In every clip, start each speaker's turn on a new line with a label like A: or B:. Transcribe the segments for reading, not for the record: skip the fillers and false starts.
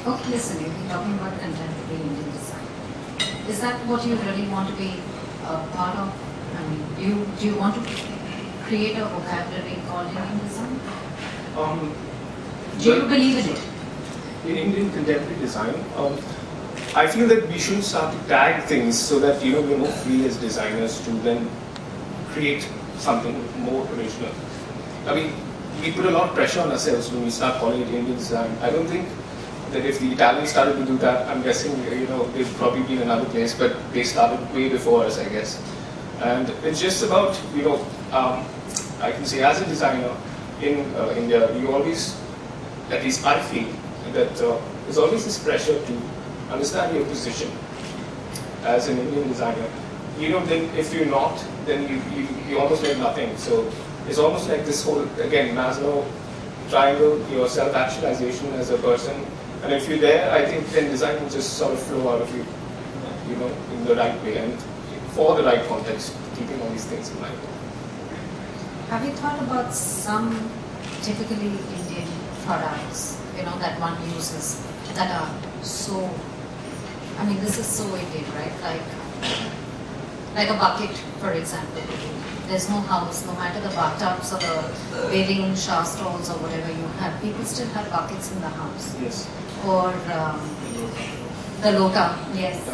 A: Okay, listen, you're talking about contemporary Indian design. Is that what you really want to be a part of? I mean, do you want to create a vocabulary called Indian design?
B: Um,
A: Do you believe in it?
B: in Indian contemporary design, I feel that we shouldn't start to tag things so that we're more free as designers to then create something more original. I mean, we put a lot of pressure on ourselves when we start calling it Indian design. I don't think that if the Italians started to do that, I'm guessing they'd probably be in another place, but they started way before us, I guess. And it's just about I can say as a designer in India, you always, at least I feel, that there's always this pressure to understand your position as an Indian designer. Then if you're not, then you almost like nothing. So it's almost like this whole, again, Maslow triangle, your self-actualization as a person. And if you're there, I think then design will just sort of flow out of you, in the right way and for the right context, keeping all these things in mind.
A: Have you thought about some typically Indian products, that one uses that are so, I mean, this is so Indian, right? Like a bucket, for example. There's no house, no matter the bathtubs or the bathing shower stalls or whatever you have, people still have buckets in the house.
B: Yes.
A: Or the lota, yes.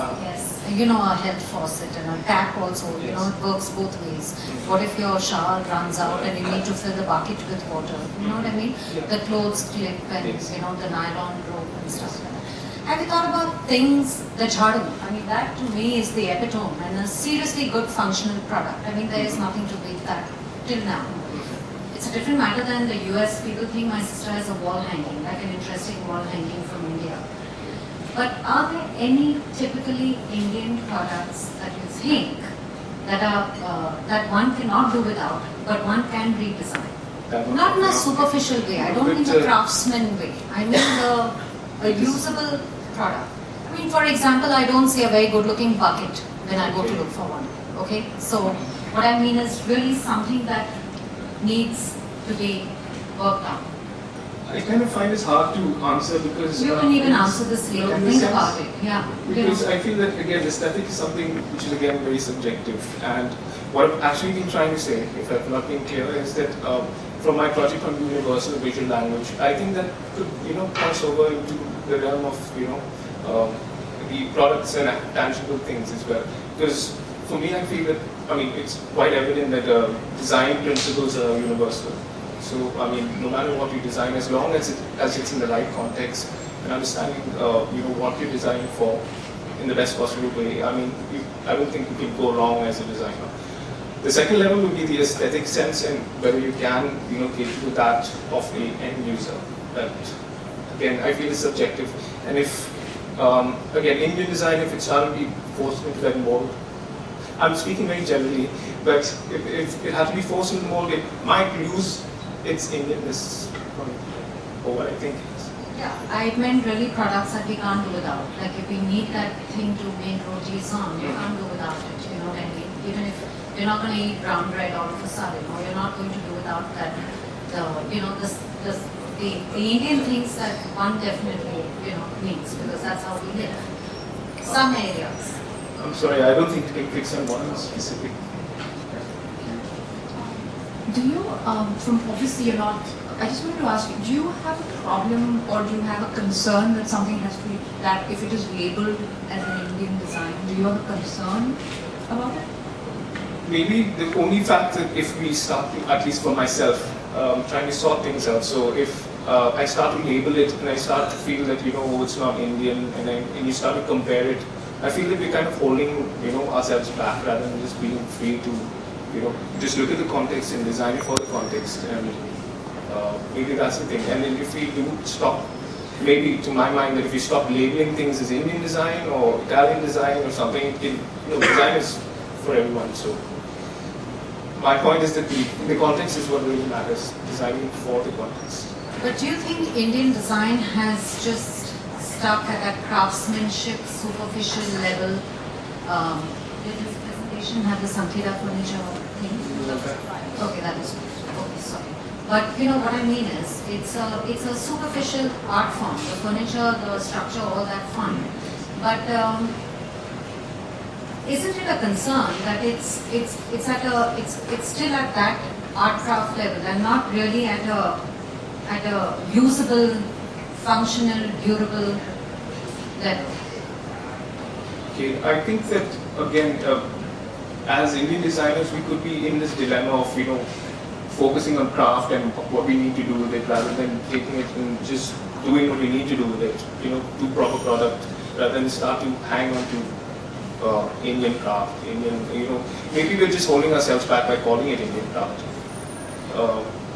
A: A health faucet and a tap also, it works both ways. What if your shower runs out and you need to fill the bucket with water? You know what I mean?
B: Yeah.
A: The clothes clip and, the nylon rope and stuff like that. Have you thought about things, the jhadu? I mean, that to me is the epitome and a seriously good functional product. I mean, there is nothing to beat that till now. It's a different matter than the US. People think my sister has a wall hanging, like an interesting wall hanging from India. But are there any typically Indian products that you think that are that one cannot do without, but one can redesign? Not in a superficial way. I don't mean a craftsman way. I mean a usable product. I mean, for example, I don't see a very good-looking bucket when I go to look for one. Okay, so what I mean is really something that needs to be worked out.
B: I kind of find this hard to answer because
A: You can even answer this later. Think about it. Yeah.
B: Because I feel that again, aesthetic is something which is again very subjective. And what I've actually been trying to say, if I've not been clear, is that from my project on universal visual language, I think that could cross over into the realm of the products and tangible things as well. Because for me, I feel that it's quite evident that design principles are universal. So, no matter what you design, as long as it's in the right context and understanding, what you're designing for in the best possible way, I don't think you can go wrong as a designer. The second level would be the aesthetic sense and whether you can, cater to that of the end user. That, again, I feel is subjective. And if, again, Indian design, if it started to be forced into that mold, I'm speaking very generally, but if it had to be forced into the mold, it might lose its Indianness or what I think it is.
A: Yeah, I meant really products that we can't do without. Like if we need that thing to make rotis on, you can't do without it, you know what I mean? Even if you're not going to eat brown bread all of a sudden, or you're not going to do without that, the Indian things that one definitely, needs, because that's how we live. Some areas.
B: I'm sorry, I don't think you can fix on one specific.
C: Do you, obviously you're not, I just wanted to ask you, do you have a problem or do you have a concern that something has to be, that if it is labeled as an Indian design, do you have a concern about it?
B: Maybe the only fact that if we start to, at least for myself, trying to sort things out, so if I start to label it and I start to feel that, it's not Indian and you start to compare it, I feel that we're kind of holding, ourselves back rather than just being free to just look at the context and design it for the context, and maybe that's the thing. And then if we do stop, maybe to my mind, that if we stop labeling things as Indian design or Italian design or something, design is for everyone. So my point is that the context is what really matters, designing for the context.
A: But do you think Indian design has just stuck at that craftsmanship, superficial level? Did this presentation have the Sankeda furniture thing? Okay, that is okay. Sorry. But you know what I mean is, it's a superficial art form. The furniture, the structure, all that fun. But isn't it a concern that it's still at that art craft level and not really at a usable, functional, durable level?
B: Okay, I think that again, as Indian designers, we could be in this dilemma of focusing on craft and what we need to do with it, rather than taking it and just doing what we need to do with it. Do proper product, rather than start to hang on to Indian craft. Maybe we're just holding ourselves back by calling it Indian craft.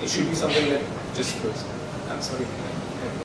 B: It should be something that just goes. I'm sorry.